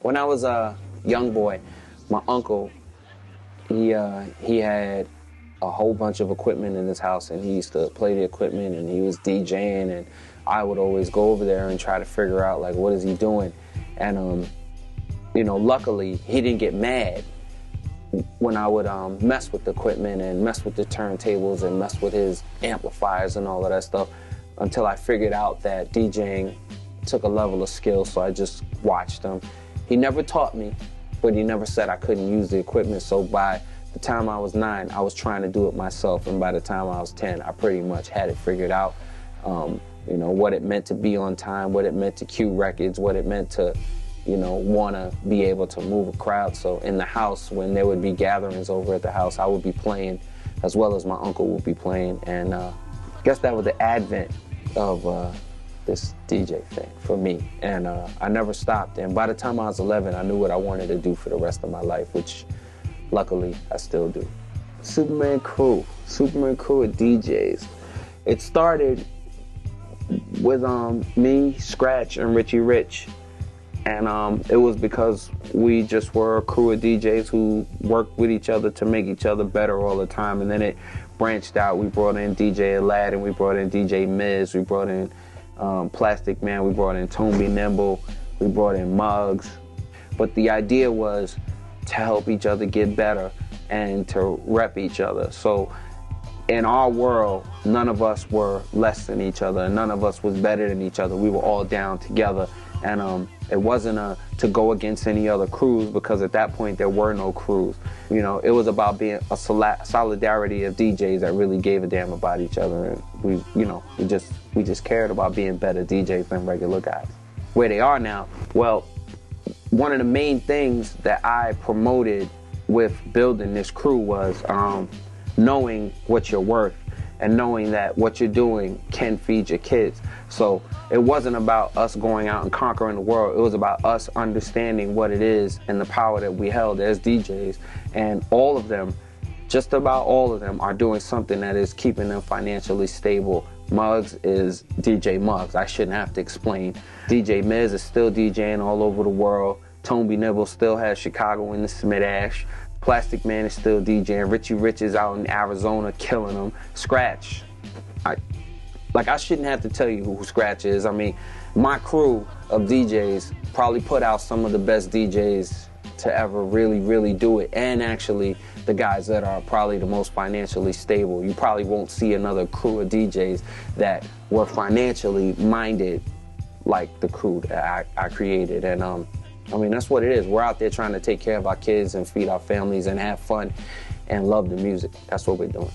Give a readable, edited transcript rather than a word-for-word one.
When I was a young boy, my uncle, he had a whole bunch of equipment in his house, and he used to play the equipment, and he was DJing, and I would always go over there and try to figure out, like, what is he doing? And, you know, luckily, he didn't get mad when I would mess with the equipment and mess with the turntables and mess with his amplifiers and all of that stuff, until I figured out that DJing took a level of skill, so I just watched him. He never taught me, but he never said I couldn't use the equipment, so by the time I was 9, I was trying to do it myself, and by the time I was 10, I pretty much had it figured out. You know, what it meant to be on time, what it meant to cue records, what it meant to, you know, want to be able to move a crowd. So in the house, when there would be gatherings over at the house, I would be playing as well as my uncle would be playing. And I guess that was the advent of this DJ thing for me. And I never stopped. And by the time I was 11, I knew what I wanted to do for the rest of my life, which luckily I still do. Supermen Crew at DJs. It started with me, Scratch, and Richie Rich. And it was because we just were a crew of DJs who worked with each other to make each other better all the time. And then it branched out. We brought in DJ Aladdin, we brought in DJ Miz, we brought in Plastic Man, we brought in Tone Be Nimble, we brought in Muggs. But the idea was to help each other get better and to rep each other. So in our world, none of us were less than each other, and none of us was better than each other. We were all down together. And it wasn't to go against any other crews, because at that point there were no crews. You know, it was about being a solidarity of DJs that really gave a damn about each other. And we just cared about being better DJs than regular guys. Where they are now, well, one of the main things that I promoted with building this crew was knowing what you're worth and knowing that what you're doing can feed your kids. So it wasn't about us going out and conquering the world. It was about us understanding what it is and the power that we held as DJs. And all of them, just about all of them, are doing something that is keeping them financially stable. Muggs is DJ Muggs. I shouldn't have to explain. DJ Miz is still DJing all over the world. Tone Be Nimble still has Chicago in the Smith-Ash. Plastic Man is still DJing. Richie Rich is out in Arizona killing them. Scratch, I shouldn't have to tell you who Scratch is. I mean, my crew of DJs probably put out some of the best DJs to ever really, really do it. And actually, the guys that are probably the most financially stable. You probably won't see another crew of DJs that were financially minded like the crew that I created. And I mean, that's what it is. We're out there trying to take care of our kids and feed our families and have fun and love the music. That's what we're doing.